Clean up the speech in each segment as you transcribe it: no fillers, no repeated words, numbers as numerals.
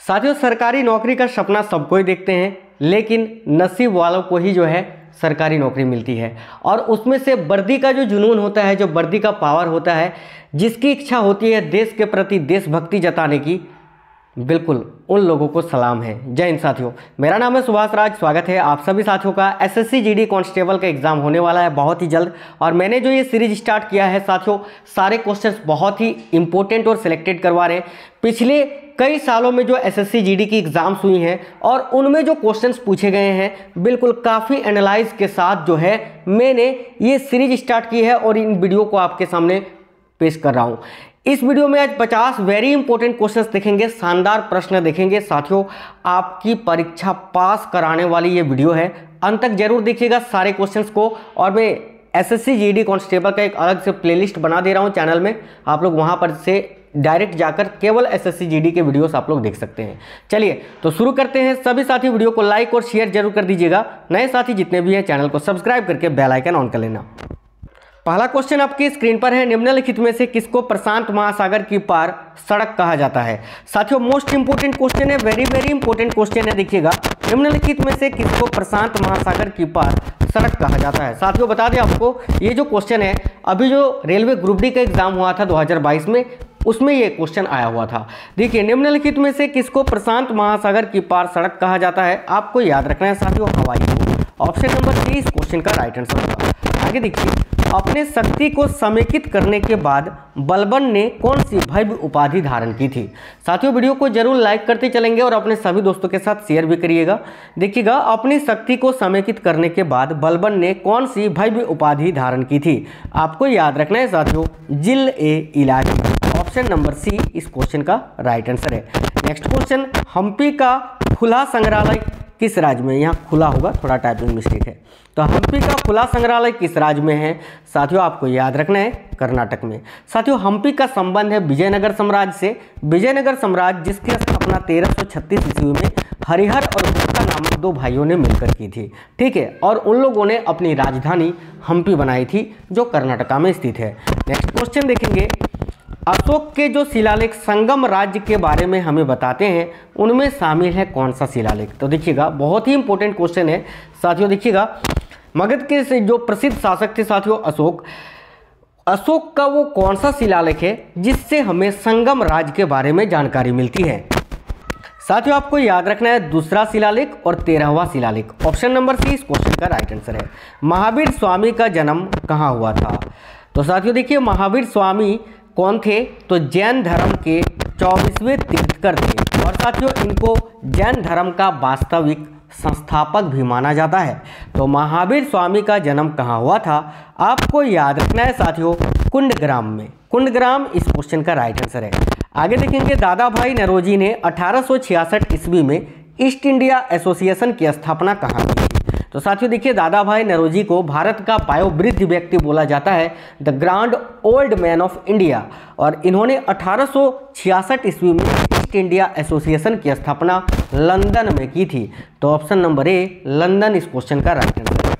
साथियों, सरकारी नौकरी का सपना सबको ही देखते हैं, लेकिन नसीब वालों को ही जो है सरकारी नौकरी मिलती है। और उसमें से वर्दी का जो जुनून होता है, जो वर्दी का पावर होता है, जिसकी इच्छा होती है देश के प्रति देशभक्ति जताने की, बिल्कुल उन लोगों को सलाम है। जय हिंद साथियों, मेरा नाम है सुभाष राज। स्वागत है आप सभी साथियों का। एसएससी जीडी कांस्टेबल का एग्जाम होने वाला है बहुत ही जल्द, और मैंने जो ये सीरीज स्टार्ट किया है साथियों, सारे क्वेश्चंस बहुत ही इंपॉर्टेंट और सिलेक्टेड करवा रहे हैं। पिछले कई सालों में जो एसएससी जीडी की एग्जाम्स हुई हैं और उनमें जो क्वेश्चंस पूछे गए हैं, बिल्कुल काफ़ी एनालाइज के साथ जो है मैंने ये सीरीज स्टार्ट की है और इन वीडियो को आपके सामने पेश कर रहा हूँ। इस वीडियो में आज 50 वेरी इंपॉर्टेंट क्वेश्चंस देखेंगे, शानदार प्रश्न देखेंगे साथियों। आपकी परीक्षा पास कराने वाली ये वीडियो है, अंत तक जरूर देखिएगा सारे क्वेश्चंस को। और मैं एसएससी जीडी कांस्टेबल का एक अलग से प्लेलिस्ट बना दे रहा हूँ चैनल में, आप लोग वहाँ पर से डायरेक्ट जाकर केवल एसएससी जीडी के वीडियोस आप लोग देख सकते हैं। चलिए तो शुरू करते हैं। सभी साथी वीडियो को लाइक और शेयर जरूर कर दीजिएगा। नए साथी जितने भी हैं चैनल को सब्सक्राइब करके बेल आइकन ऑन कर लेना। पहला क्वेश्चन आपकी स्क्रीन पर है, निम्नलिखित में से किसको प्रशांत महासागर की पार सड़क कहा जाता है। साथियों, मोस्ट इंपोर्टेंट क्वेश्चन है, वेरी वेरी इंपोर्टेंट क्वेश्चन है। देखिएगा, निम्नलिखित में से किसको प्रशांत महासागर की पार सड़क कहा जाता है। साथियों, बता दें आपको, ये जो क्वेश्चन है, अभी जो रेलवे ग्रुप डी का एग्जाम हुआ था 2022 में, उसमें ये क्वेश्चन आया हुआ था। देखिए, निम्नलिखित में से किसको प्रशांत महासागर की पार सड़क कहा जाता है। आपको याद रखना है साथियों, हवाई को। ऑप्शन नंबर सी इस क्वेश्चन का राइट आंसर होगा। आगे देखिए, अपने शक्ति को समेकित करने के बाद बलबन ने कौन सी भव्य उपाधि धारण की थी। साथियों, वीडियो को जरूर लाइक करते चलेंगे और अपने सभी दोस्तों के साथ शेयर भी करिएगा। देखिएगा, अपनी शक्ति को समेकित करने के बाद बलबन ने कौन सी भव्य उपाधि धारण की थी। आपको याद रखना है साथियों, जिल-ए-इलाही। ऑप्शन नंबर सी इस क्वेश्चन का राइट आंसर है। नेक्स्ट क्वेश्चन, हम्पी का खुला संग्रहालय किस राज्य में। यहाँ खुला होगा, थोड़ा टाइपिंग मिस्टेक है। तो हम्पी का खुला संग्रहालय किस राज्य में है। साथियों, आपको याद रखना है कर्नाटक में। साथियों, हम्पी का संबंध है विजयनगर साम्राज्य से। विजयनगर साम्राज्य जिसकी स्थापना 1336 ईस्वी में हरिहर और गुप्ता नामक दो भाइयों ने मिलकर की थी। ठीक है, और उन लोगों ने अपनी राजधानी हम्पी बनाई थी, जो कर्नाटका में स्थित है। नेक्स्ट क्वेश्चन देखेंगे, अशोक के जो शिलालेख संगम राज्य के बारे में हमें बताते हैं, उनमें शामिल है कौन सा शिलालेख। तो देखिएगा, बहुत ही इंपॉर्टेंट क्वेश्चन है साथियों। देखिएगा, मगध के जो प्रसिद्ध शासक थे साथियों अशोक का वो कौन सा शिलालेख है जिससे हमें संगम राज्य के बारे में जानकारी मिलती है। साथियों, आपको याद रखना है दूसरा शिलालेख और 13वां शिलालेख। ऑप्शन नंबर सी इस क्वेश्चन का राइट आंसर है। महावीर स्वामी का जन्म कहाँ हुआ था। तो साथियों देखिए, महावीर स्वामी कौन थे। तो जैन धर्म के 24वें तीर्थकर थे, और साथियों इनको जैन धर्म का वास्तविक संस्थापक भी माना जाता है। तो महावीर स्वामी का जन्म कहाँ हुआ था। आपको याद रखना है साथियों, कुंडग्राम में। कुंडग्राम इस क्वेश्चन का राइट आंसर है। आगे देखेंगे, दादा भाई नौरोजी ने 1866 ईस्वी में ईस्ट इंडिया एसोसिएशन की स्थापना कहाँ की। तो साथियों देखिए, दादा भाई नौरोजी को भारत का वयोवृद्ध व्यक्ति बोला जाता है, the grand old man of India. और इन्होंने 1866 ईस्वी में ईस्ट इंडिया एसोसिएशन की स्थापना लंदन में की थी। तो ऑप्शन नंबर ए लंदन इस क्वेश्चन का राइट आंसर है।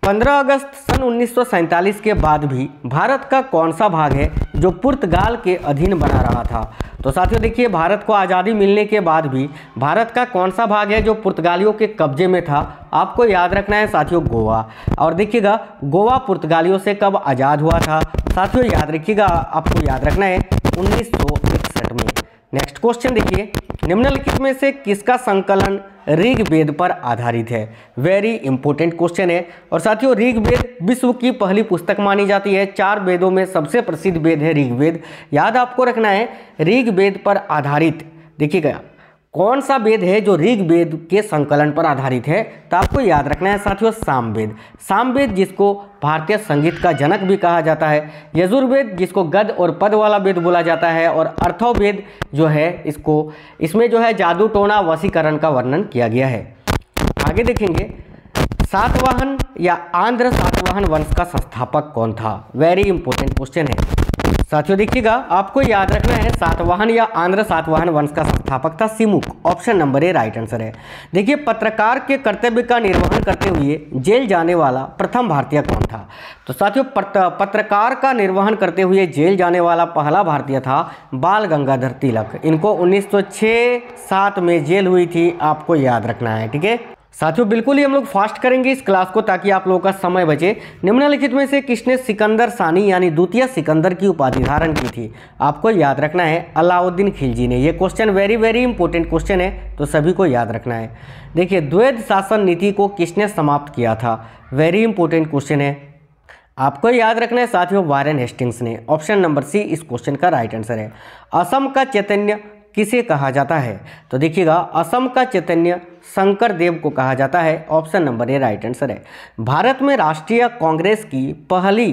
15 अगस्त सन 1947 के बाद भी भारत का कौन सा भाग है जो पुर्तगाल के अधीन बना रहा था। तो साथियों देखिए, भारत को आज़ादी मिलने के बाद भी भारत का कौन सा भाग है जो पुर्तगालियों के कब्जे में था। आपको याद रखना है साथियों, गोवा। और देखिएगा, गोवा पुर्तगालियों से कब आज़ाद हुआ था। साथियों याद रखिएगा, आपको याद रखना है 1961 में। नेक्स्ट क्वेश्चन देखिए, निम्नलिखित में से किसका संकलन ऋग्वेद पर आधारित है। वेरी इंपॉर्टेंट क्वेश्चन है। और साथियों, ऋग्वेद विश्व की पहली पुस्तक मानी जाती है। 4 वेदों में सबसे प्रसिद्ध वेद है ऋग्वेद। याद आपको रखना है, ऋग्वेद पर आधारित। देखिएगा, कौन सा वेद है जो ऋग्वेद के संकलन पर आधारित है। तो आपको याद रखना है साथियों, सामवेद। सामवेद जिसको भारतीय संगीत का जनक भी कहा जाता है। यजुर्वेद जिसको गद और पद वाला वेद बोला जाता है। और अर्थववेद जो है, इसमें जो है जादू टोना वशीकरण का वर्णन किया गया है। आगे देखेंगे, सातवाहन या आंध्र सातवाहन वंश का संस्थापक कौन था। वेरी इंपॉर्टेंट क्वेश्चन है। साथियों देखिएगा, आपको याद रखना है सातवाहन या आंध्र सातवाहन वंश का संस्थापक था Simuk. Option number A right answer है। देखिए, पत्रकार के कर्तव्य का निर्वहन करते हुए जेल जाने वाला प्रथम भारतीय कौन था? तो साथियों, पत्रकार का निर्वहन करते हुए जेल जाने वाला पहला भारतीय था बाल गंगाधर तिलक। इनको 1906-7 में जेल हुई थी, आपको याद रखना है। ठीक है साथियों, बिल्कुल ही हम लोग फास्ट करेंगे इस क्लास को ताकि आप लोगों का समय बचे। निम्नलिखित में से किसने सिकंदर सानी यानी द्वितीय सिकंदर की उपाधि धारण की थी? आपको याद रखना है अलाउद्दीन खिलजी ने। ये question very very important question है, तो सभी को याद रखना है। देखिए, द्वैध शासन नीति को किसने समाप्त किया था? वेरी इंपॉर्टेंट क्वेश्चन है, आपको याद रखना है साथियों, वारेन हेस्टिंग्स ने। ऑप्शन नंबर सी इस क्वेश्चन का राइट आंसर है। असम का चैतन्य किसे कहा जाता है? तो देखिएगा, असम का चैतन्य शंकर देव को कहा जाता है। Option number A right answer है। भारत में राष्ट्रीय कांग्रेस की पहली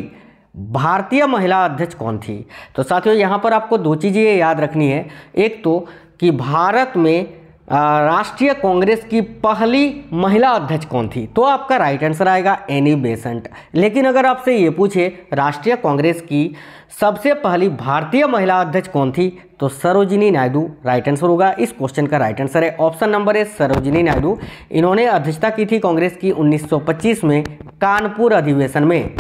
भारतीय महिला अध्यक्ष कौन थी? तो साथियों, यहाँ पर आपको दो चीज़ें याद रखनी है। एक तो कि भारत में राष्ट्रीय कांग्रेस की पहली महिला अध्यक्ष कौन थी, तो आपका राइट आंसर आएगा एनी बेसेंट। लेकिन अगर आपसे ये पूछे राष्ट्रीय कांग्रेस की सबसे पहली भारतीय महिला अध्यक्ष कौन थी, तो सरोजिनी नायडू राइट आंसर होगा। इस क्वेश्चन का राइट आंसर है ऑप्शन नंबर ए सरोजिनी नायडू। इन्होंने अध्यक्षता की थी कांग्रेस की 1925 में कानपुर अधिवेशन में।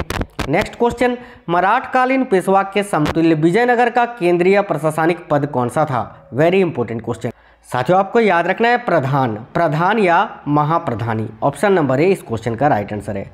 नेक्स्ट क्वेश्चन, मराठकालीन पेशवा के समतुल्य विजयनगर का केंद्रीय प्रशासनिक पद कौन सा था? Very important question. साथियों, आपको याद रखना है प्रधान या महाप्रधानी। ऑप्शन नंबर ए इस क्वेश्चन का राइट आंसर है।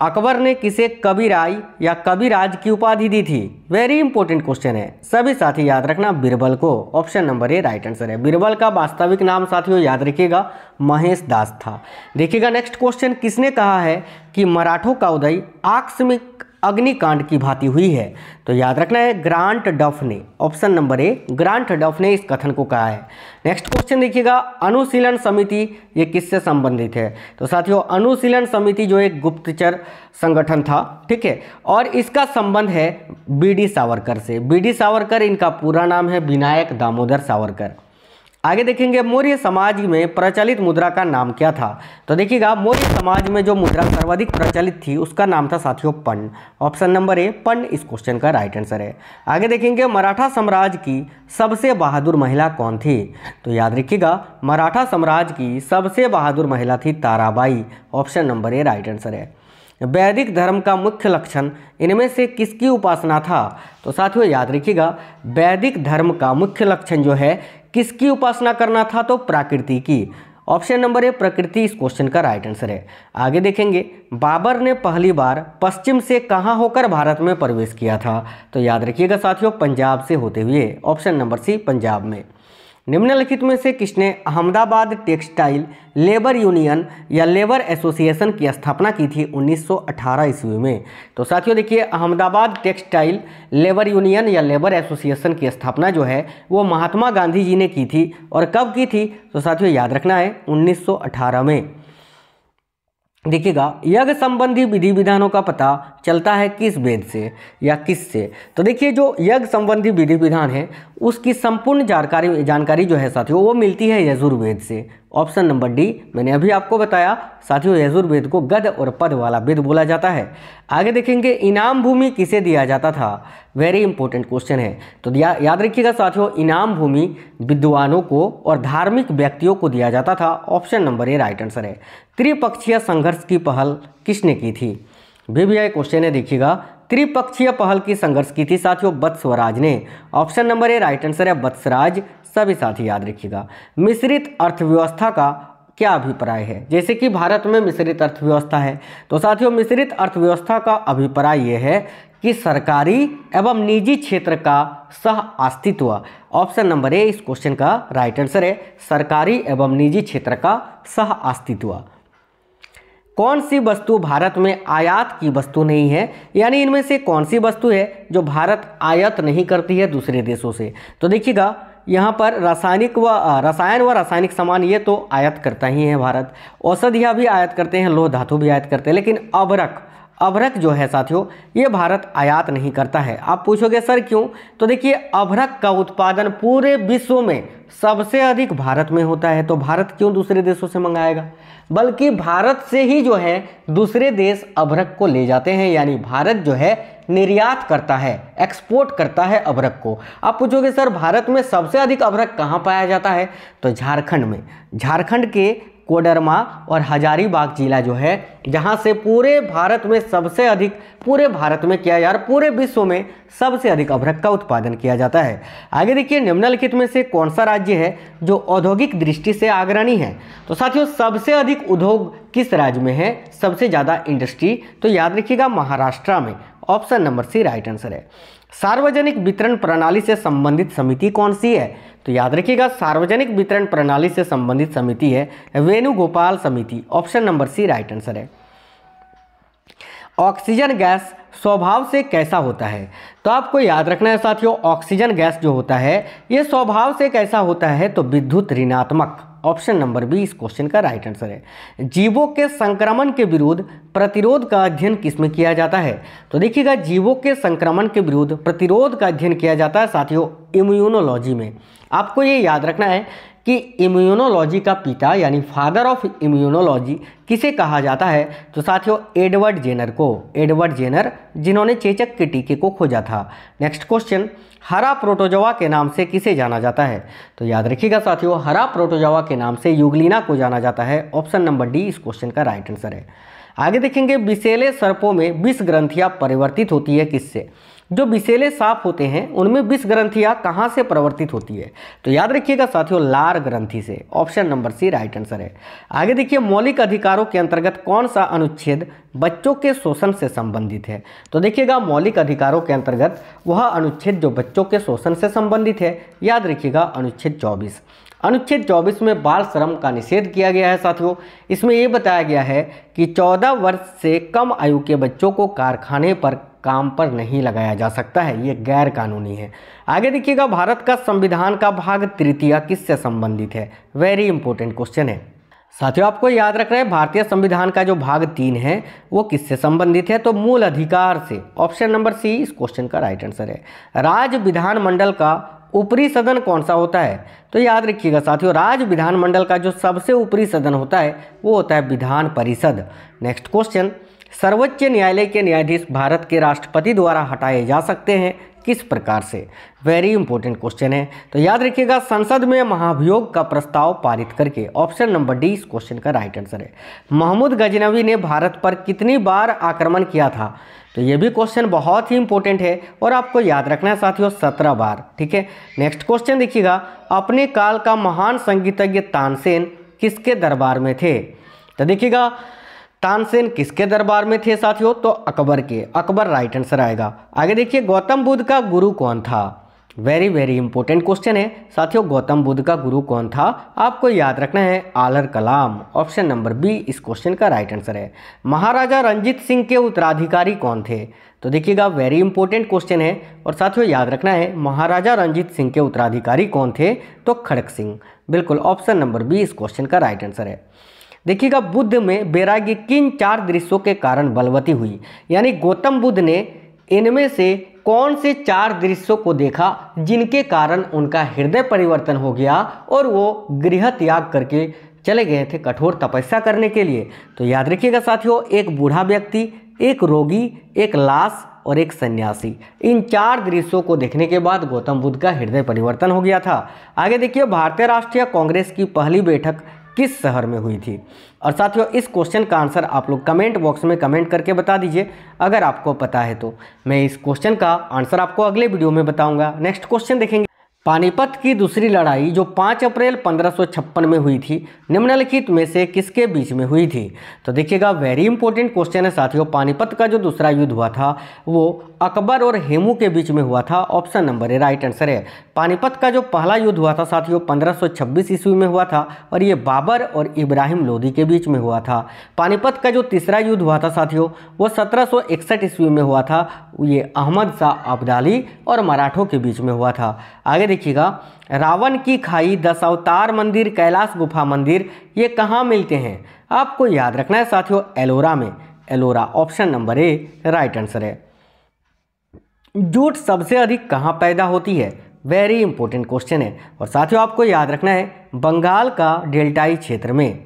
अकबर ने किसे कबीराई या कबीराज की उपाधि दी थी? वेरी इंपॉर्टेंट क्वेश्चन है, सभी साथी याद रखना बीरबल को। Option number A right answer है। बीरबल का वास्तविक नाम साथियों याद रखिएगा महेश दास था। देखिएगा, नेक्स्ट क्वेश्चन, किसने कहा है कि मराठों का उदय आकस्मिक अग्निकांड की भांति हुई है? तो याद रखना है ग्रांट डफ ने। ऑप्शन नंबर ए ग्रांट डफ ने इस कथन को कहा है। नेक्स्ट क्वेश्चन देखिएगा, अनुशीलन समिति ये किससे संबंधित है? तो साथियों, अनुशीलन समिति जो एक गुप्तचर संगठन था, ठीक है, और इसका संबंध है बीडी सावरकर से। बीडी सावरकर इनका पूरा नाम है विनायक दामोदर सावरकर। आगे देखेंगे, मौर्य समाज में प्रचलित मुद्रा का नाम क्या था? तो देखिएगा, मौर्य समाज में जो मुद्रा सर्वाधिक प्रचलित थी उसका नाम था साथियों पण। ऑप्शन नंबर ए पण इस क्वेश्चन का राइट आंसर है। आगे देखेंगे, मराठा साम्राज्य की सबसे बहादुर महिला कौन थी? तो याद रखिएगा, मराठा साम्राज्य की सबसे बहादुर महिला थी Tarabai. Option number A right answer है। वैदिक धर्म का मुख्य लक्षण इनमें से किसकी उपासना था? तो साथियों याद रखिएगा, वैदिक धर्म का मुख्य लक्षण जो है किसकी उपासना करना था? तो प्रकृति की। ऑप्शन नंबर ए प्रकृति इस क्वेश्चन का राइट आंसर है। आगे देखेंगे, बाबर ने पहली बार पश्चिम से कहां होकर भारत में प्रवेश किया था? तो याद रखिएगा साथियों, पंजाब से होते हुए। ऑप्शन नंबर सी पंजाब में। निम्नलिखित में से किसने अहमदाबाद टेक्सटाइल लेबर यूनियन या लेबर एसोसिएशन की स्थापना की थी 1918 ईस्वी में? तो साथियों देखिए, अहमदाबाद टेक्सटाइल लेबर यूनियन या लेबर एसोसिएशन की स्थापना जो है वो महात्मा गांधी जी ने की थी। और कब की थी? तो साथियों याद रखना है 1918 में। देखिएगा, यज्ञ संबंधी विधि विधानों का पता चलता है किस वेद से या किससे? तो देखिए, जो यज्ञ संबंधी विधि विधान है उसकी संपूर्ण जानकारी जो है साथियों वो मिलती है यजुर्वेद से। ऑप्शन नंबर डी मैंने अभी आपको बताया साथियों, यजुर्वेद को गद और पद वाला वेद बोला जाता है। आगे देखेंगे, इनाम भूमि किसे दिया जाता था? वेरी इंपॉर्टेंट क्वेश्चन है, तो याद रखिएगा साथियों, इनाम भूमि विद्वानों को और धार्मिक व्यक्तियों को दिया जाता था। Option number A right answer है। त्रिपक्षीय संघर्ष की पहल किसने की थी? भैया क्वेश्चन है, देखिएगा, त्रिपक्षीय पहल की संघर्ष की थी साथियों वत्सराज ने। Option number A right answer है वत्सराज। सभी साथी याद रखिएगा। मिश्रित अर्थव्यवस्था का क्या अभिप्राय है? जैसे कि भारत में मिश्रित अर्थव्यवस्था है, तो साथियों मिश्रित अर्थव्यवस्था का अभिप्राय यह है कि सरकारी एवं निजी क्षेत्र का सह अस्तित्व। ऑप्शन नंबर ए इस क्वेश्चन का राइट आंसर है, सरकारी एवं निजी क्षेत्र का सह अस्तित्व। कौन सी वस्तु भारत में आयात की वस्तु नहीं है? यानी इनमें से कौन सी वस्तु है जो भारत आयात नहीं करती है दूसरे देशों से? तो देखिएगा, यहाँ पर रसायन व रासायनिक सामान ये तो आयात करता ही है भारत। औषधियाँ भी आयात करते हैं, लोह धातु भी आयात करते हैं, लेकिन अभ्रक जो है साथियों ये भारत आयात नहीं करता है। आप पूछोगे सर क्यों, तो देखिए अभ्रक का उत्पादन पूरे विश्व में सबसे अधिक भारत में होता है, तो भारत क्यों दूसरे देशों से मंगाएगा, बल्कि भारत से ही जो है दूसरे देश अभ्रक को ले जाते हैं, यानी भारत जो है निर्यात करता है, एक्सपोर्ट करता है अभ्रक को। आप पूछोगे सर भारत में सबसे अधिक अभ्रक कहाँ पाया जाता है, तो झारखंड में, झारखंड के कोडरमा और हजारीबाग जिला जो है, जहाँ से पूरे भारत में सबसे अधिक, पूरे भारत में क्या यार पूरे विश्व में सबसे अधिक अभ्रक का उत्पादन किया जाता है। आगे देखिए निम्नलिखित में से कौन सा राज्य है जो औद्योगिक दृष्टि से अग्रणी है, तो साथियों सबसे अधिक उद्योग किस राज्य में है, सबसे ज़्यादा इंडस्ट्री, तो याद रखिएगा महाराष्ट्र में, option number C right answer है। सार्वजनिक वितरण प्रणाली से संबंधित समिति कौन सी है, तो याद रखिएगा सार्वजनिक वितरण प्रणाली से संबंधित समिति है वेणुगोपाल समिति, option number C right answer है। ऑक्सीजन गैस स्वभाव से कैसा होता है, तो आपको याद रखना है साथियों ऑक्सीजन गैस जो होता है ये स्वभाव से कैसा होता है, तो विद्युत ऋणात्मक, ऑप्शन नंबर बी इस क्वेश्चन का राइट आंसर है। जीवों के संक्रमण के विरुद्ध प्रतिरोध का अध्ययन किसमें किया जाता है, तो देखिएगा जीवों के संक्रमण के विरुद्ध प्रतिरोध का अध्ययन किया जाता है साथियों इम्यूनोलॉजी में। आपको ये याद रखना है कि इम्यूनोलॉजी का पिता यानी फादर ऑफ इम्यूनोलॉजी किसे कहा जाता है, तो साथियों एडवर्ड जेनर को, एडवर्ड जेनर जिन्होंने चेचक के टीके को खोजा था। नेक्स्ट क्वेश्चन, हरा प्रोटोजोआ के नाम से किसे जाना जाता है, तो याद रखिएगा साथियों हरा प्रोटोजोआ के नाम से यूग्लिना को जाना जाता है, ऑप्शन नंबर डी इस क्वेश्चन का राइट आंसर है। आगे देखेंगे विषैले सर्पों में विष ग्रंथियां परिवर्तित होती है किससे, जो विषैले सांप होते हैं उनमें विष ग्रंथियां कहां से परिवर्तित होती है, तो याद रखिएगा साथियों लार ग्रंथि से, option number C right answer है। आगे देखिए मौलिक अधिकारों के अंतर्गत कौन सा अनुच्छेद बच्चों के शोषण से संबंधित है, तो देखिएगा मौलिक अधिकारों के अंतर्गत वह अनुच्छेद जो बच्चों के शोषण से संबंधित है, याद रखिएगा अनुच्छेद 24। अनुच्छेद 24 में बाल श्रम का निषेध किया गया है साथियों। इसमें ये बताया गया है कि 14 वर्ष से कम आयु के बच्चों को कारखाने पर काम पर नहीं लगाया जा सकता है, ये गैर कानूनी है। आगे देखिएगा भारत का संविधान का भाग तृतीय किससे संबंधित है, वेरी इंपॉर्टेंट क्वेश्चन है साथियों। आपको याद रखना है भारतीय संविधान का जो भाग 3 है वो किससे संबंधित है, तो मूल अधिकार से, ऑप्शन नंबर सी इस क्वेश्चन का राइट आंसर है। राज्य विधानमंडल का ऊपरी सदन कौन सा होता है, तो याद रखिएगा साथियों राज्य विधानमंडल का जो सबसे ऊपरी सदन होता है वो होता है विधान परिषद। नेक्स्ट क्वेश्चन, सर्वोच्च न्यायालय के न्यायाधीश भारत के राष्ट्रपति द्वारा हटाए जा सकते हैं किस प्रकार से, वेरी इंपॉर्टेंट क्वेश्चन है। तो याद रखिएगा संसद में महाभियोग का प्रस्ताव पारित करके, ऑप्शन नंबर डी इस क्वेश्चन का राइट आंसर है। महमूद गजनवी ने भारत पर कितनी बार आक्रमण किया था, तो ये भी क्वेश्चन बहुत ही इंपॉर्टेंट है और आपको याद रखना है साथियों 17 बार, ठीक है। नेक्स्ट क्वेश्चन देखिएगा, अपने काल का महान संगीतज्ञ तानसेन किसके दरबार में थे, तो देखिएगा तानसेन किसके दरबार में थे साथियों, तो अकबर के, अकबर राइट आंसर आएगा। आगे देखिए गौतम बुद्ध का गुरु कौन था, वेरी वेरी इंपॉर्टेंट क्वेश्चन है साथियों। गौतम बुद्ध का गुरु कौन था, आपको याद रखना है आलर कलाम, ऑप्शन नंबर बी इस क्वेश्चन का राइट आंसर है। महाराजा रंजीत सिंह के उत्तराधिकारी कौन थे, तो देखिएगा वेरी इंपॉर्टेंट क्वेश्चन है और साथियों याद रखना है महाराजा रंजीत सिंह के उत्तराधिकारी कौन थे, तो खड़क सिंह, बिल्कुल ऑप्शन नंबर बी इस क्वेश्चन का राइट आंसर है। देखिएगा बुद्ध में वैराग्य किन 4 दृश्यों के कारण बलवती हुई, यानी गौतम बुद्ध ने इनमें से कौन से 4 दृश्यों को देखा जिनके कारण उनका हृदय परिवर्तन हो गया और वो गृह त्याग करके चले गए थे कठोर तपस्या करने के लिए, तो याद रखिएगा साथियों एक बूढ़ा व्यक्ति, एक रोगी, एक लाश और एक सन्यासी, इन 4 दृश्यों को देखने के बाद गौतम बुद्ध का हृदय परिवर्तन हो गया था। आगे देखिए भारतीय राष्ट्रीय कांग्रेस की पहली बैठक किस शहर में हुई थी, और साथियों इस क्वेश्चन का आंसर आप लोग कमेंट बॉक्स में कमेंट करके बता दीजिए अगर आपको पता है तो। मैं इस क्वेश्चन का आंसर आपको अगले वीडियो में बताऊंगा। नेक्स्ट क्वेश्चन देखेंगे, पानीपत की दूसरी लड़ाई जो 5 अप्रैल 1556 में हुई थी निम्नलिखित में से किसके बीच में हुई थी, तो देखिएगा वेरी इंपॉर्टेंट क्वेश्चन है साथियों। पानीपत का जो दूसरा युद्ध हुआ था वो अकबर और हेमू के बीच में हुआ था, option number A right answer है। पानीपत का जो पहला युद्ध हुआ था साथियों 1526 ईस्वी में हुआ था और ये बाबर और इब्राहिम लोदी के बीच में हुआ था। पानीपत का जो तीसरा युद्ध हुआ था साथियों वो 1761 ईस्वी में हुआ था, ये अहमद शाह अब्दाली और मराठों के बीच में हुआ था। आगे देखिएगा रावण की खाई, दशावतार मंदिर, कैलाश गुफा मंदिर ये कहाँ मिलते हैं, आपको याद रखना है साथियों एलोरा में। Ellora. Option number A right answer है। जूट सबसे अधिक कहाँ पैदा होती है? वेरी इंपॉर्टेंट क्वेश्चन है। और साथियों आपको याद रखना है बंगाल का डेल्टाई क्षेत्र में।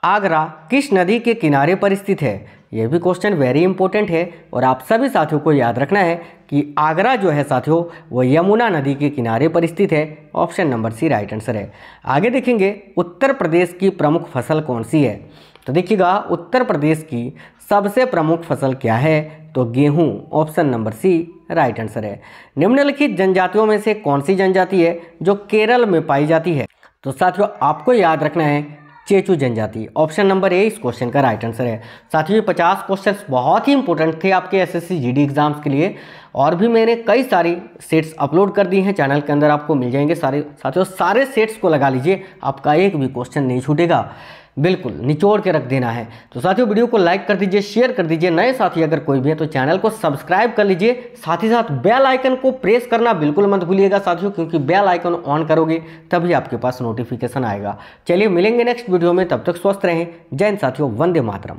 आगरा किस नदी के किनारे पर स्थित है? यह भी क्वेश्चन वेरी इंपॉर्टेंट है और आप सभी साथियों को याद रखना है कि आगरा जो है साथियों वो यमुना नदी के किनारे पर स्थित है। Option number C right answer है। आगे देखेंगे उत्तर प्रदेश की प्रमुख फसल कौन सी है? तो देखिएगा उत्तर प्रदेश की सबसे प्रमुख फसल क्या है? तो गेहूं। Option number C right answer है। निम्नलिखित जनजातियों में से कौन सी जनजाति है जो केरल में पाई जाती है? तो साथियों आपको याद रखना है चेचू जनजाति। ऑप्शन नंबर ए इस क्वेश्चन का राइट आंसर है। साथियों ये 50 क्वेश्चंस बहुत ही इंपॉर्टेंट थे आपके एसएससी जीडी एग्जाम्स के लिए और भी मैंने कई सारी सेट्स अपलोड कर दी हैं चैनल के अंदर, आपको मिल जाएंगे सारे। साथियों सारे सेट्स को लगा लीजिए, आपका एक भी क्वेश्चन नहीं छूटेगा, बिल्कुल निचोड़ के रख देना है। तो साथियों वीडियो को लाइक कर दीजिए, शेयर कर दीजिए। नए साथी अगर कोई भी है तो चैनल को सब्सक्राइब कर लीजिए, साथ ही साथ बेल आइकन को प्रेस करना बिल्कुल मत भूलिएगा साथियों, क्योंकि बेल आइकन ऑन करोगे तभी आपके पास नोटिफिकेशन आएगा। चलिए मिलेंगे नेक्स्ट वीडियो में, तब तक स्वस्थ रहें। जय हिंद साथियों, वंदे मातरम।